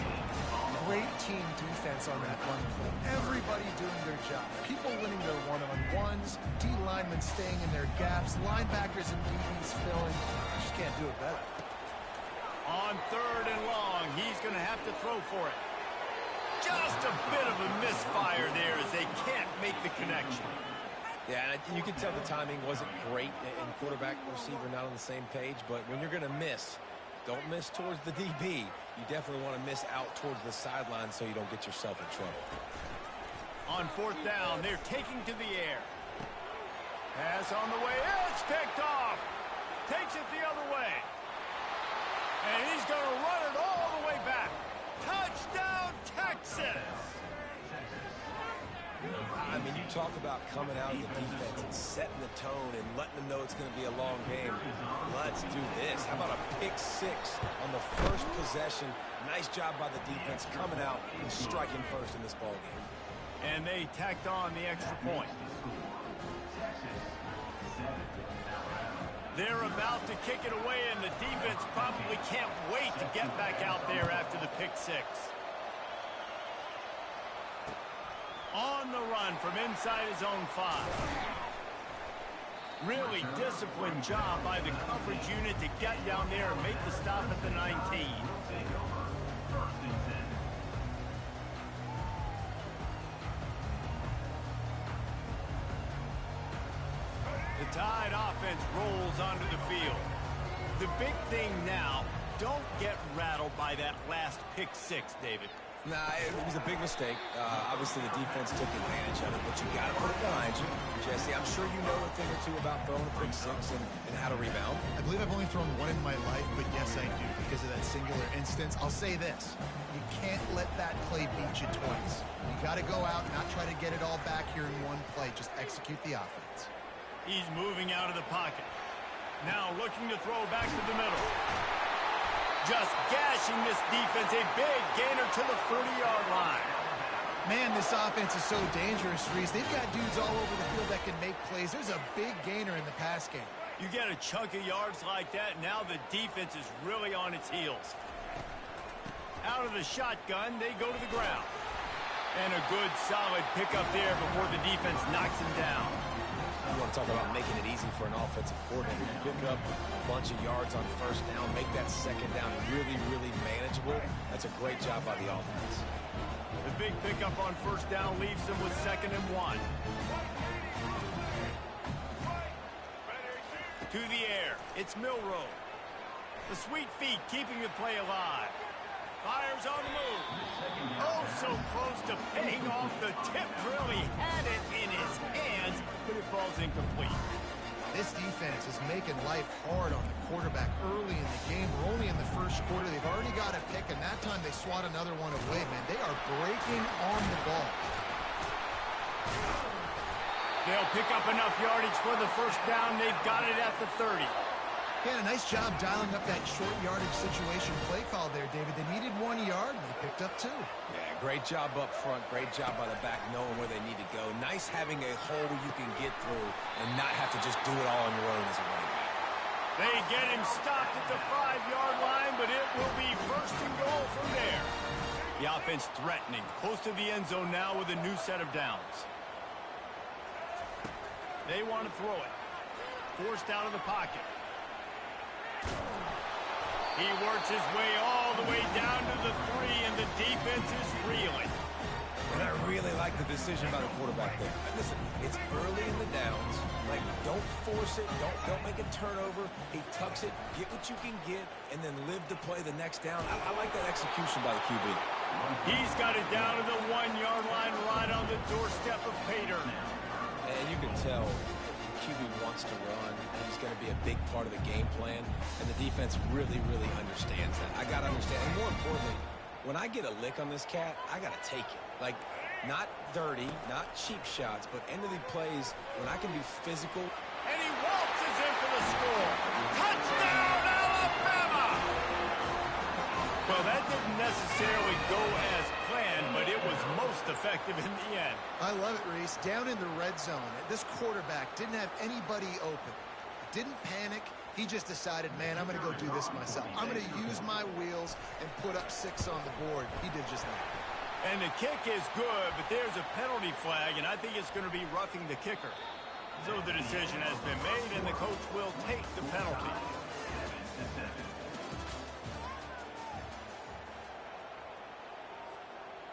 Great team defense on that run play. Everybody doing their job. People winning their one-on-ones, D linemen staying in their gaps, linebackers and DBs filling. Just can't do it better. On 3rd and long, he's going to have to throw for it. Just a bit of a misfire there as they can't make the connection. Yeah, and you can tell the timing wasn't great, and quarterback and receiver not on the same page, but when you're going to miss, don't miss towards the DB. You definitely want to miss out towards the sideline so you don't get yourself in trouble. On 4th down, they're taking to the air. Pass on the way. It's picked off. Takes it the other way. And he's going to run it all the way back. Touchdown, Texas! I mean, you talk about coming out of the defense and setting the tone and letting them know it's going to be a long game. Let's do this. How about a pick 6 on the first possession? Nice job by the defense coming out and striking first in this ball game. And they tacked on the extra point. They're about to kick it away, and the defense probably can't wait to get back out there after the pick 6. On the run from inside his own 5. Really disciplined job by the coverage unit to get down there and make the stop at the 19. The Tide offense rolls onto the field. The big thing now, don't get rattled by that last pick 6, David. Nah, it was a big mistake. Obviously, the defense took advantage of it, but you got to put it behind you. Jesse, I'm sure you know a thing or two about throwing a pick 6 and how to rebound. I believe I've only thrown one in my life, but yes, I do, because of that singular instance. I'll say this. You can't let that play beat you twice. You got to go out, not try to get it all back here in one play. Just execute the offense. He's moving out of the pocket. Now looking to throw back to the middle. Just gashing this defense, a big gainer to the 40-yard line. Man, this offense is so dangerous, Reese. They've got dudes all over the field that can make plays. There's a big gainer in the pass game. You get a chunk of yards like that, now the defense is really on its heels. Out of the shotgun, they go to the ground. And a good, solid pickup there before the defense knocks him down. You want to talk about making it easy for an offensive coordinator. You pick up a bunch of yards on first down, make that second down really, really manageable. That's a great job by the offense. The big pickup on first down leaves them with 2nd and 1. To the air, it's Milroe. The sweet feet keeping the play alive. Fires on the move. Oh, so close to paying off the tip drill. He had it in his hands, but it falls incomplete. This defense is making life hard on the quarterback early in the game. We're only in the first quarter. They've already got a pick, and that time they swat another one away, man. They are breaking on the ball. They'll pick up enough yardage for the first down. They've got it at the 30. Yeah, a nice job dialing up that short yardage situation play call there, David. They needed 1 yard, and they picked up 2. Yeah, great job up front. Great job by the back knowing where they need to go. Nice having a hole you can get through and not have to just do it all on your own as a running back. They get him stopped at the 5-yard line, but it will be first and goal from there. The offense threatening, close to the end zone now with a new set of downs. They want to throw it. Forced out of the pocket. He works his way all the way down to the 3, and the defense is reeling. And I really like the decision by the quarterback there. Listen, it's early in the downs. Like, don't force it. Don't make a turnover. He tucks it, get what you can get, and then live to play the next down. I like that execution by the QB. He's got it down to the 1-yard line right on the doorstep of Pater. And you can tell the QB wants to run. He's going to be a big part of the game plan, and the defense really, really understands that. I got to understand, and more importantly, when I get a lick on this cat, I got to take it. Like, not dirty, not cheap shots, but end of the plays when I can be physical. And he waltzes in for the score. Touchdown, Alabama! Well, that didn't necessarily go as planned, but it was most effective in the end. I love it, Reese. Down in the red zone, this quarterback didn't have anybody open. Didn't panic. He just decided, man, I'm going to go do this myself. I'm going to use my wheels and put up 6 on the board. He did just that. And the kick is good, but there's a penalty flag, and I think it's going to be roughing the kicker. So the decision has been made, and the coach will take the penalty.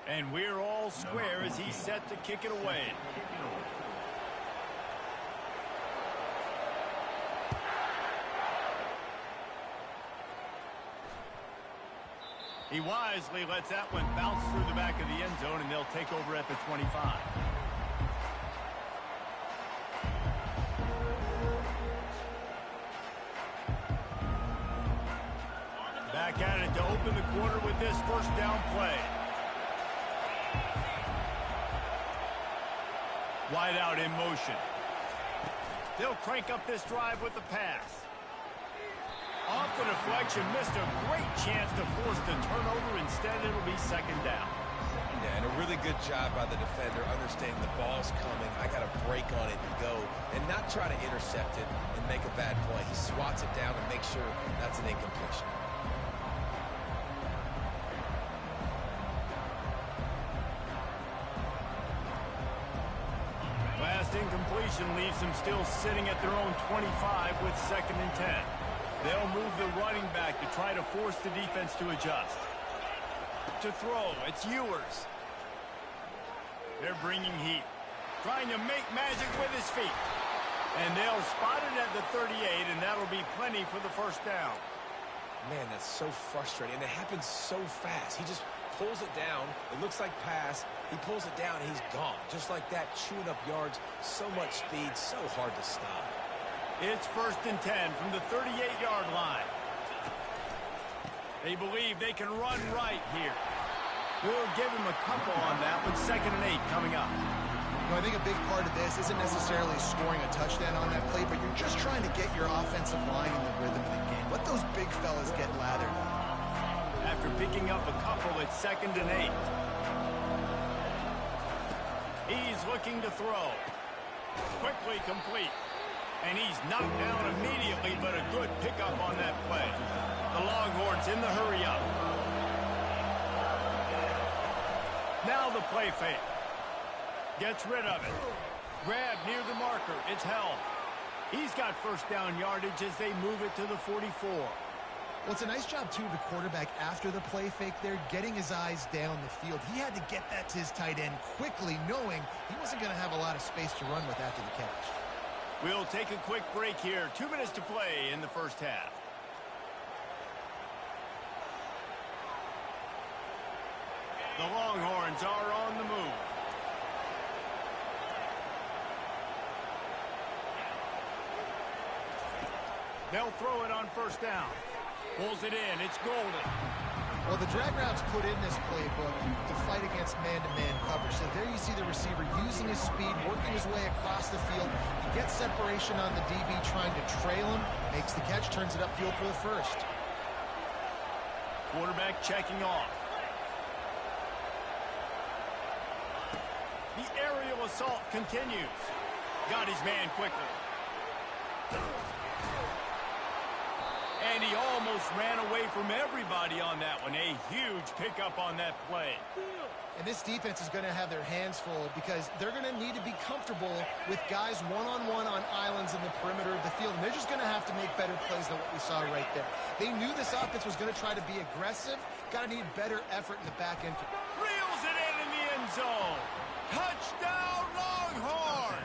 And we're all square as he's set to kick it away. He wisely lets that one bounce through the back of the end zone, and they'll take over at the 25. Back at it to open the quarter with this first down play. Wide out in motion. They'll crank up this drive with the pass. Off the deflection, missed a great chance to force the turnover. Instead, it'll be second down. Yeah, and a really good job by the defender understanding the ball's coming. I got to break on it and go, and not try to intercept it and make a bad play. He swats it down and makes sure that's an incompletion. Last incompletion leaves them still sitting at their own 25 with 2nd and 10. They'll move the running back to try to force the defense to adjust. To throw, it's Ewers. They're bringing heat. Trying to make magic with his feet. And they'll spot it at the 38, and that'll be plenty for the first down. Man, that's so frustrating. And it happens so fast. He just pulls it down. It looks like pass. He pulls it down, and he's gone. Just like that, chewing up yards. So much speed, so hard to stop. It's 1st and 10 from the 38-yard line. They believe they can run right here. We'll give him a couple on that with 2nd and 8 coming up. I think a big part of this isn't necessarily scoring a touchdown on that play, but you're just trying to get your offensive line in the rhythm of the game. Let those big fellas get lathered. After picking up a couple, it's 2nd and 8. He's looking to throw. Quickly complete. And he's knocked down immediately, but a good pickup on that play. The Longhorns in the hurry-up. Now the play fake. Gets rid of it. Grab near the marker. It's held. He's got first down yardage as they move it to the 44. Well, it's a nice job, too, of the quarterback after the play fake there, getting his eyes down the field. He had to get that to his tight end quickly, knowing he wasn't going to have a lot of space to run with after the catch. We'll take a quick break here. 2 minutes to play in the first half. The Longhorns are on the move. They'll throw it on first down. Pulls it in. It's Golden. Well, the drag routes put in this playbook to fight against man-to-man coverage. So there you see the receiver using his speed, working his way across the field. He gets separation on the DB trying to trail him, makes the catch, turns it upfield for the first. Quarterback checking off. The aerial assault continues. Got his man quickly. And he almost ran away from everybody on that one. A huge pickup on that play. And this defense is going to have their hands full because they're going to need to be comfortable with guys one-on-one on islands in the perimeter of the field. And they're just going to have to make better plays than what we saw right there. They knew this offense was going to try to be aggressive. Got to need better effort in the back end. Reels it in the end zone. Touchdown, Longhorns!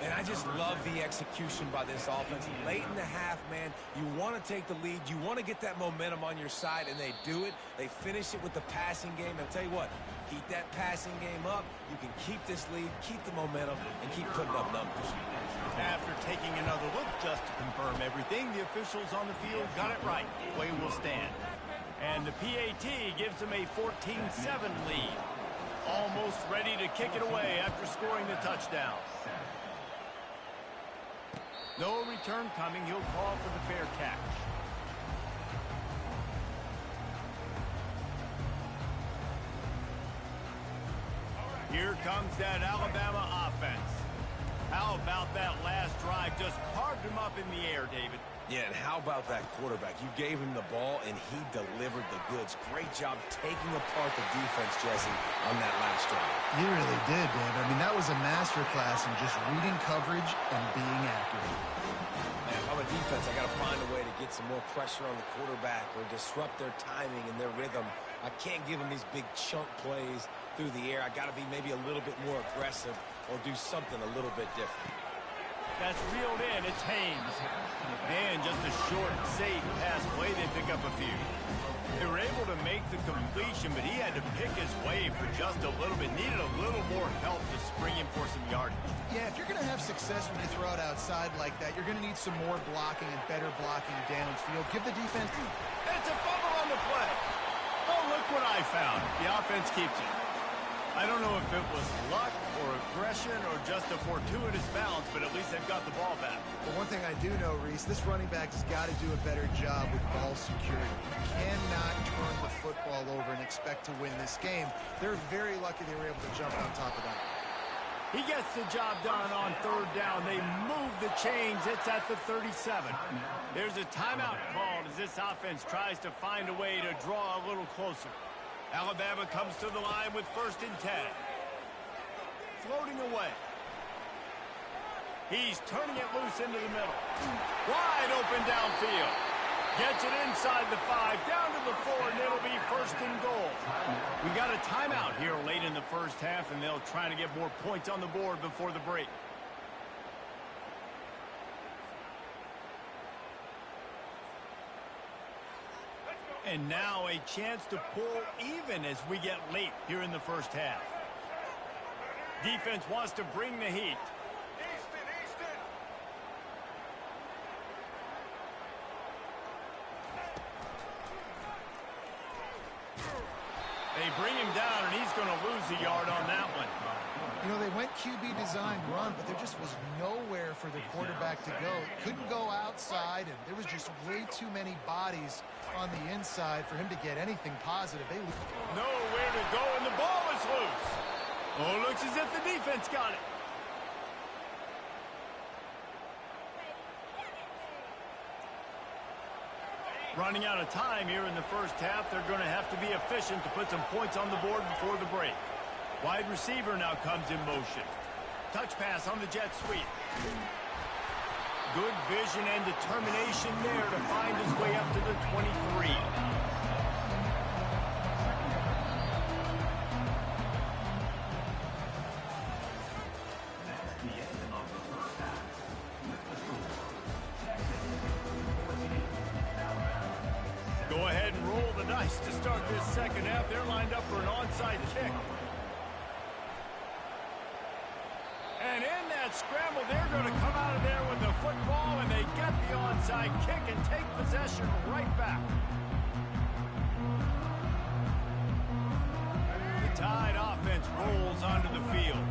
And I just love the execution by this offense. Late in the half, man, you want to take the lead. You want to get that momentum on your side, and they do it. They finish it with the passing game. And I'll tell you what, keep that passing game up. You can keep this lead, keep the momentum, and keep putting up numbers. After taking another look just to confirm everything, the officials on the field got it right. Play will stand. And the PAT gives them a 14-7 lead. Almost ready to kick it away after scoring the touchdown. No return coming. He'll call for the fair catch. Here comes that Alabama offense. How about that last drive? Just carved him up in the air, David. Yeah, and how about that quarterback? You gave him the ball, and he delivered the goods. Great job taking apart the defense, Jesse, on that last drive. He really did, Dave. I mean, that was a masterclass in just reading coverage and being accurate. Man, if I'm a defense, I got to find a way to get some more pressure on the quarterback or disrupt their timing and their rhythm. I can't give them these big chunk plays through the air. I got to be maybe a little bit more aggressive or do something a little bit different. That's reeled in. It's Haynes. And just a short, safe pass play. They pick up a few. They were able to make the completion, but he had to pick his way for just a little bit. Needed a little more help to spring him for some yardage. Yeah, if you're going to have success when you throw it outside like that, you're going to need some more blocking and better blocking downfield. Give the defense... It's a fumble on the play. Oh, look what I found. The offense keeps it. I don't know if it was luck or aggression or just a fortuitous bounce, but at least they've got the ball back. But one thing I do know, Reese, this running back has got to do a better job with ball security. You cannot turn the football over and expect to win this game. They're very lucky they were able to jump on top of that. He gets the job done on third down. They move the chains. It's at the 37. There's a timeout called as this offense tries to find a way to draw a little closer. Alabama comes to the line with 1st and 10. Floating away. He's turning it loose into the middle. Wide open downfield. Gets it inside the 5, down to the 4, and it'll be 1st and goal. We got a timeout here late in the first half, and they'll try to get more points on the board before the break. And now a chance to pull even as we get late here in the first half. Defense wants to bring the heat. They bring him down, and he's going to lose a yard on that one. You know, they went QB designed run, but there just was nowhere for the quarterback to go. Couldn't go outside, and there was just way too many bodies on the inside for him to get anything positive. Nowhere to go, and the ball is loose. Oh, looks as if the defense got it. Running out of time here in the first half. They're going to have to be efficient to put some points on the board before the break. Wide receiver now comes in motion. Touch pass on the jet sweep. Good vision and determination there to find his way up to the 23. Go ahead and roll the dice to start this second half. They're lined up for an onside kick. And in that scramble, they're going to come out of there with the football, and they get the onside kick and take possession right back. The Tide offense rolls onto the field.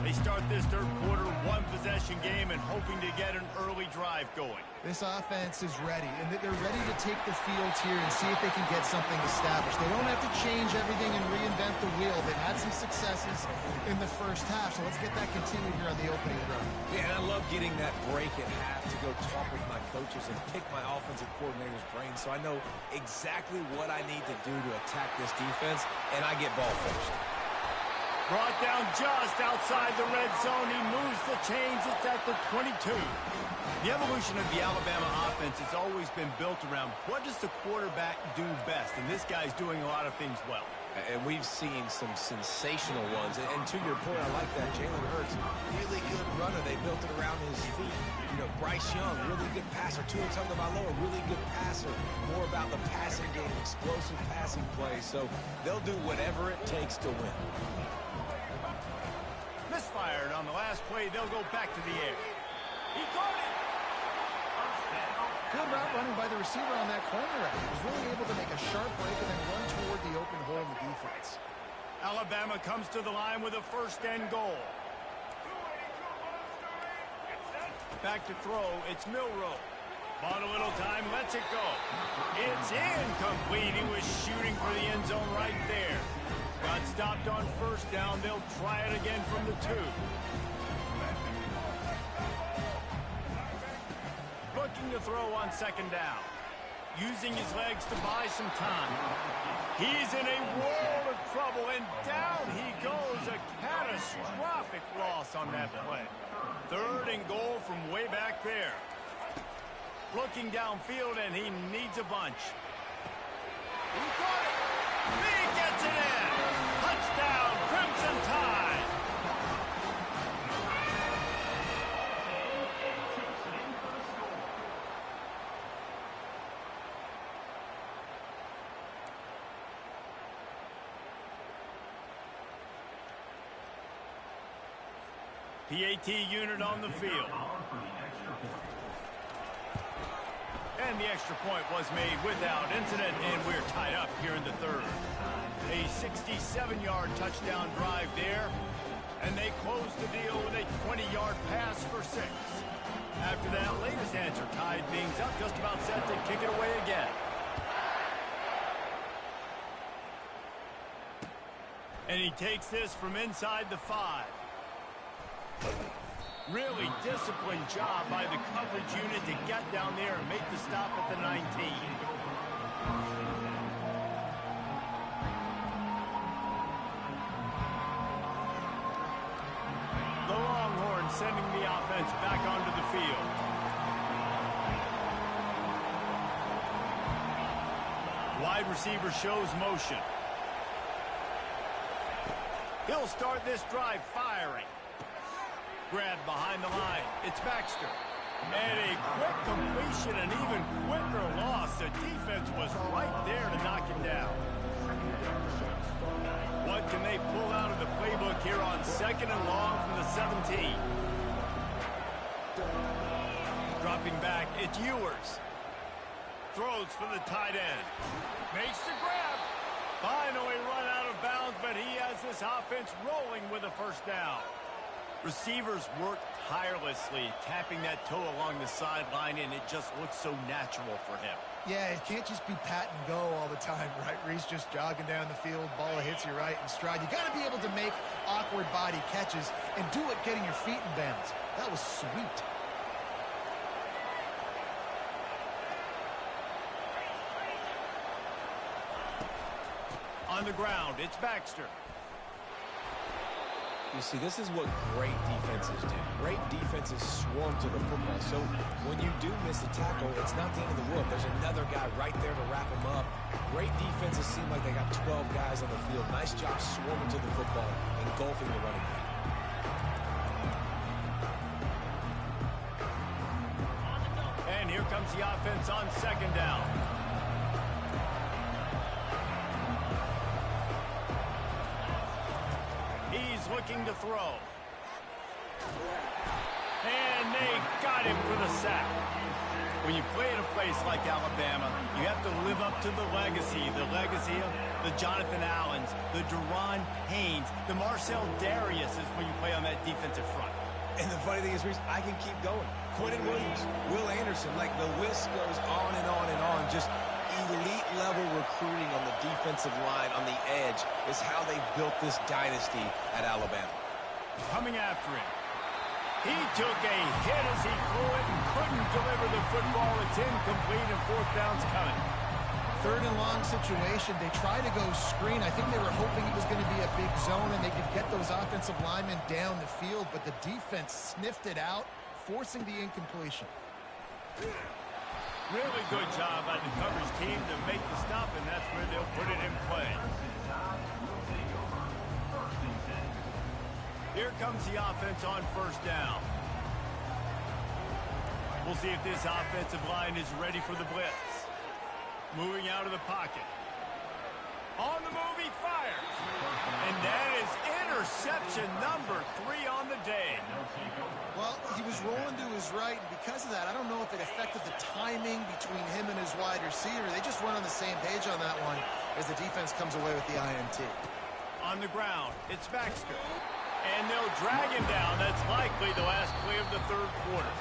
They start this third quarter one-possession game and hoping to get an early drive going. This offense is ready, and they're ready to take the field here and see if they can get something established. They don't have to change everything and reinvent the wheel. They've had some successes in the first half, so let's get that continued here on the opening drive. Yeah, and I love getting that break at half to go talk with my coaches and pick my offensive coordinator's brain so I know exactly what I need to do to attack this defense, and I get ball first. Brought down just outside the red zone. He moves the chains. It's at the 22. The evolution of the Alabama offense has always been built around what does the quarterback do best, and this guy's doing a lot of things well. And we've seen some sensational ones. And to your point, I like that. Jalen Hurts, really good runner. They built it around his feet. You know, Bryce Young, really good passer. Tua Tagovailoa, really good passer. More about the passing game, explosive passing plays. So they'll do whatever it takes to win. Misfired on the last play. They'll go back to the air. He caught it. Good route running by the receiver on that corner. He was really able to make a sharp break and then run toward the open hole in the defense. Alabama comes to the line with a first and goal. Back to throw. It's Milroe. Bought a little time. Lets it go. It's incomplete. He was shooting for the end zone right there. Got stopped on first down. They'll try it again from the 2. Looking to throw on second down. Using his legs to buy some time. He's in a world of trouble, and down he goes. A catastrophic loss on that play. Third and goal from way back there. Looking downfield, and he needs a bunch. He got it. He gets it in. Touchdown, Crimson Tide. PAT unit on the field. And the extra point was made without incident, and we're tied up here in the third. A 67-yard touchdown drive there, and they close the deal with a 20-yard pass for 6. After that latest answer tied things up, just about set to kick it away again. And he takes this from inside the 5. Really disciplined job by the coverage unit to get down there and make the stop at the 19. The Longhorns sending the offense back onto the field. Wide receiver shows motion. He'll start this drive firing. Grabbed behind the line. It's Baxter. And a quick completion, an even quicker loss. The defense was right there to knock him down. What can they pull out of the playbook here on second and long from the 17? Dropping back, it's Ewers. Throws for the tight end. Makes the grab. Finally run out of bounds, but he has this offense rolling with a first down. Receivers work tirelessly, tapping that toe along the sideline, and it just looks so natural for him. Yeah, it can't just be pat and go all the time, right? Reese just jogging down the field, ball hits you right in stride. You got to be able to make awkward body catches and do it getting your feet in bounds. That was sweet. On the ground, it's Baxter. You see, this is what great defenses do. Great defenses swarm to the football. So when you do miss a tackle, it's not the end of the world. There's another guy right there to wrap him up. Great defenses seem like they got 12 guys on the field. Nice job swarming to the football, engulfing the running back. And here comes the offense on second down. He's looking to throw. And they got him for the sack. When you play in a place like Alabama, you have to live up to the legacy of the Jonathan Allens, the Deron Haynes, the Marcel Dariuses when you play on that defensive front. And the funny thing is, Reese, I can keep going. Quentin Williams, Will Anderson, like the list goes on and on and on. Just elite level recruiting on the defensive line, on the edge, is how they built this dynasty at Alabama. Coming after him. He took a hit as he threw it and couldn't deliver the football. It's incomplete and fourth down's coming. Third and long situation. They tried to go screen. I think they were hoping it was going to be a big zone and they could get those offensive linemen down the field, but the defense sniffed it out, forcing the incompletion. Really good job by the coverage team to make the stop, and that's where they'll put it in play. Here comes the offense on first down. We'll see if this offensive line is ready for the blitz. Moving out of the pocket. On the move, he fires. And that is interception number 3 on the day. Well, he was rolling to his right, and because of that, I don't know if it affected the timing between him and his wide receiver. They just weren't on the same page on that one as the defense comes away with the INT. On the ground, it's Baxter. And they'll drag him down. That's likely the last play of the third quarter.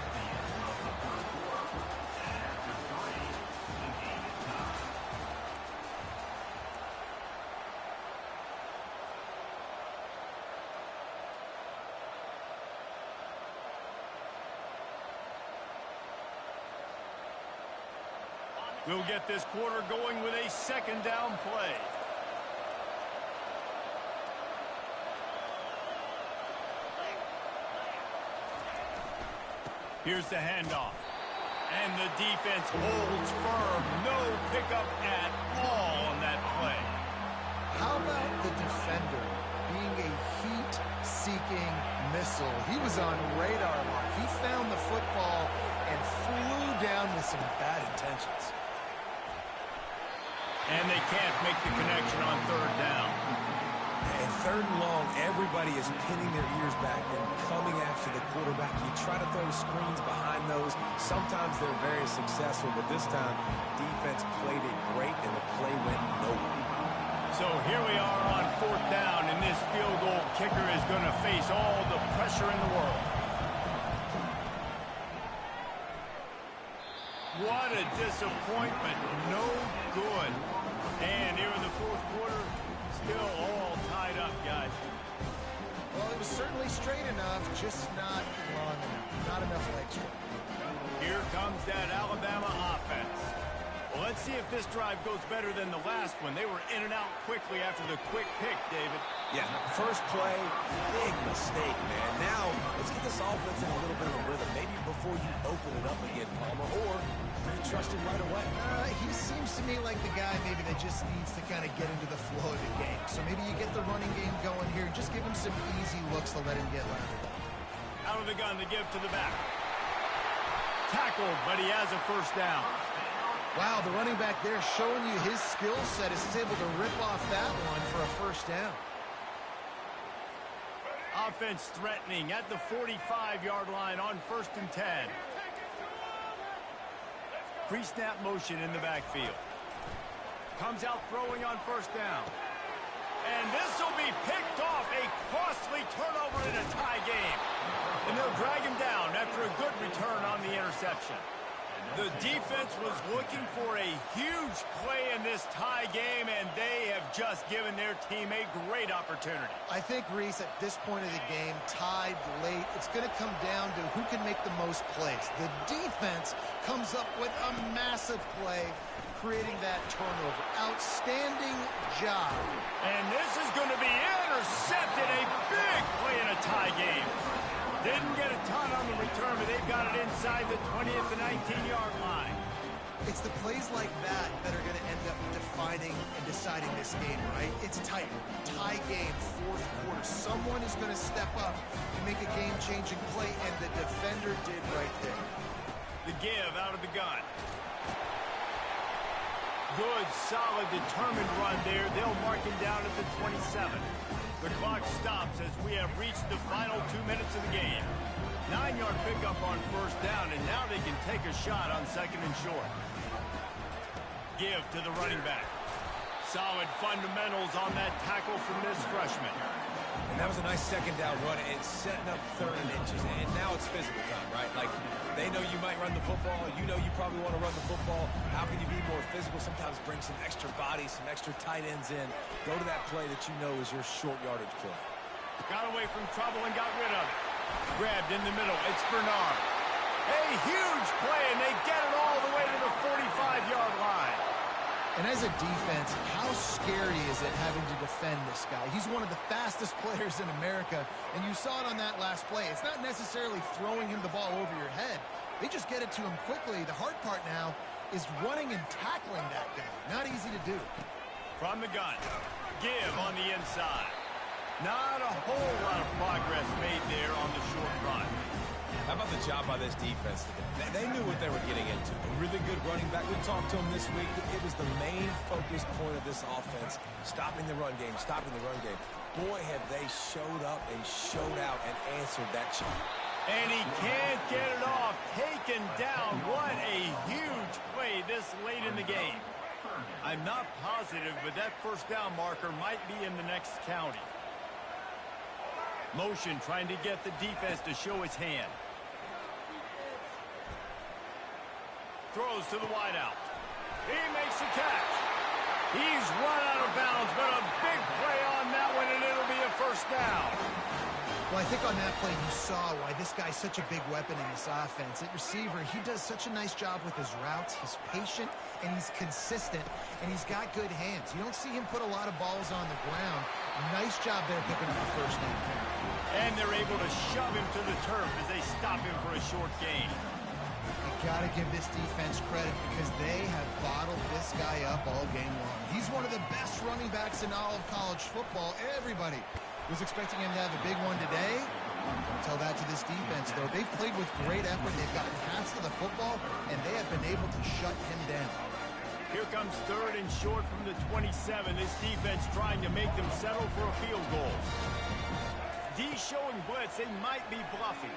We'll get this quarter going with a second down play. Here's the handoff. And the defense holds firm. No pickup at all on that play. How about the defender being a heat-seeking missile? He was on radar lock. He found the football and flew down with some bad intentions. And they can't make the connection on third down. And third and long, everybody is pinning their ears back and coming after the quarterback. You try to throw screens behind those. Sometimes they're very successful, but this time, defense played it great, and the play went nowhere. So here we are on fourth down, and this field goal kicker is going to face all the pressure in the world. What a disappointment. No good. And here in the fourth quarter, still all tied up, guys. Well, it was certainly straight enough, just not long enough. Not enough legs. Here comes that Alabama offense. Well, let's see if this drive goes better than the last one. They were in and out quickly after the quick pick, David. Yeah, first play, big mistake, man. Now, let's get this offense in a little bit of a rhythm. Maybe before you open it up again, Palmer, or you trust him right away. He seems to me like the guy maybe that just needs to kind of get into the flow of the game. So maybe you get the running game going here. Just give him some easy looks to let him get lateral. Out of the gun to give to the back. Tackled, but he has a first down. Wow, the running back there showing you his skill set is he's able to rip off that one for a first down. Offense threatening at the 45-yard line on 1st and 10. Pre-snap motion in the backfield. Comes out throwing on first down. And this will be picked off. A costly turnover in a tie game. And they'll drag him down after a good return on the interception. The defense was looking for a huge play in this tie game, and they have just given their team a great opportunity. I think, Reese, at this point of the game, tied late, it's going to come down to who can make the most plays. The defense comes up with a massive play, creating that turnover. Outstanding job. And this is going to be intercepted. A big play in a tie game. Didn't get a ton on the return, but they've got it inside the 20th to 19-yard line. It's the plays like that that are going to end up defining and deciding this game, right? It's tight. Tie game, fourth quarter. Someone is going to step up and make a game-changing play, and the defender did right there. The give out of the gun. Good, solid, determined run there. They'll mark him down at the 27. The clock stops as we have reached the final 2 minutes of the game. 9-yard pickup on first down, and now they can take a shot on second and short. Give to the running back. Solid fundamentals on that tackle from this freshman. And that was a nice second down run. It's setting up 3rd and inches, and now it's physical time, right? Like, they know you might run the football. You know you probably want to run the football. How can you be more physical? Sometimes bring some extra bodies, some extra tight ends in. Go to that play that you know is your short yardage play. Got away from trouble and got rid of it. Grabbed in the middle. It's Bernard. A huge play, and they get it all the way to the 45-yard line. And as a defense, how scary is it having to defend this guy? He's one of the fastest players in America, and you saw it on that last play. It's not necessarily throwing him the ball over your head. They just get it to him quickly. The hard part now is running and tackling that guy. Not easy to do. From the gun. Give on the inside. Not a whole lot of progress made there on the short run. How about the job by this defense today? They knew what they were getting into. A really good running back. We talked to him this week. It was the main focus point of this offense, stopping the run game, stopping the run game. Boy, have they showed up and showed out and answered that charge. And he can't get it off. Taken down. What a huge play this late in the game. I'm not positive, but that first down marker might be in the next county. Motion trying to get the defense to show his hand. Throws to the wideout. He makes the catch. He's run out of bounds, but a big play on that one, and it'll be a first down. Well, I think on that play you saw why this guy's such a big weapon in this offense. At receiver, he does such a nice job with his routes. He's patient, and he's consistent, and he's got good hands. You don't see him put a lot of balls on the ground. Nice job there picking up the first down. And they're able to shove him to the turf as they stop him for a short gain. Got to give this defense credit because they have bottled this guy up all game long. He's one of the best running backs in all of college football. Everybody was expecting him to have a big one today. Tell that to this defense, though. They've played with great effort. They've gotten halves of the football, and they have been able to shut him down. Here comes 3rd and short from the 27. This defense trying to make them settle for a field goal. D showing blitz. They might be bluffing.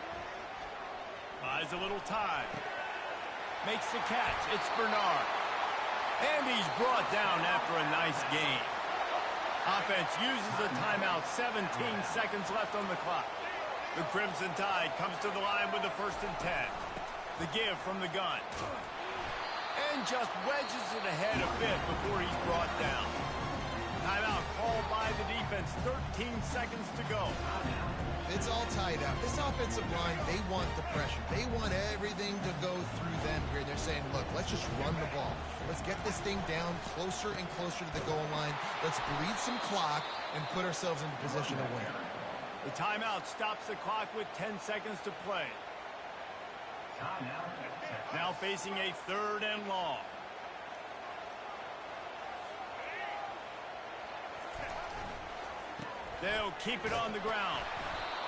Buys a little time. Makes the catch. It's Bernard. And he's brought down after a nice gain. Offense uses a timeout. 17 seconds left on the clock. The Crimson Tide comes to the line with the 1st and 10. The give from the gun. And just wedges it ahead a bit before he's brought down. Timeout called by the defense. 13 seconds to go. It's all tied up. This offensive line, they want the pressure. They want everything to go through them here. They're saying, look, let's just run the ball. Let's get this thing down closer and closer to the goal line. Let's bleed some clock and put ourselves into position to win. The timeout stops the clock with 10 seconds to play. Now facing a 3rd and long. They'll keep it on the ground.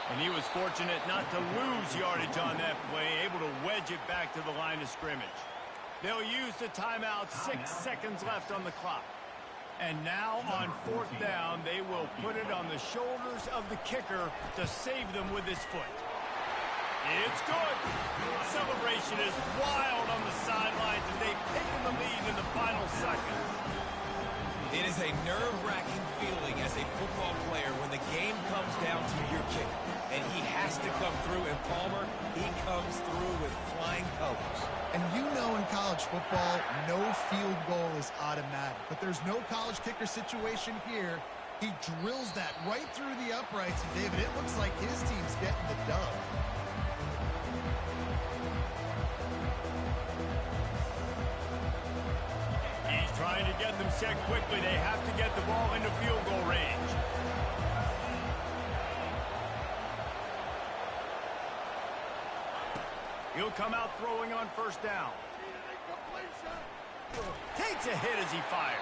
And he was fortunate not to lose yardage on that play, able to wedge it back to the line of scrimmage. They'll use the timeout, 6 seconds left on the clock. And now on 4th down, they will put it on the shoulders of the kicker to save them with his foot. It's good. Celebration is wild on the sidelines as they've taken the lead in the final seconds. It is a nerve-wracking feeling as a football player when the game comes down to your kicker. And he has to come through, and Palmer, he comes through with flying colors. And you know in college football, no field goal is automatic. But there's no college kicker situation here. He drills that right through the uprights. And David, it looks like his team's getting the dub. He's trying to get them set quickly. They have to get the ball into field goal range. He'll come out throwing on 1st down. Takes a hit as he fires.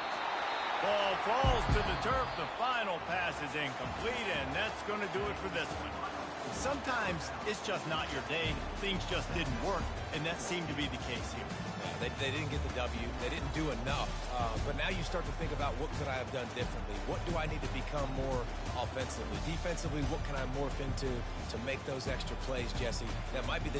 Ball falls to the turf. The final pass is incomplete, and that's going to do it for this one. Sometimes it's just not your day. Things just didn't work, and that seemed to be the case here. Yeah, they didn't get the W. They didn't do enough. But now you start to think about, what could I have done differently? What do I need to become more offensively? Defensively, what can I morph into to make those extra plays, Jesse? That might be the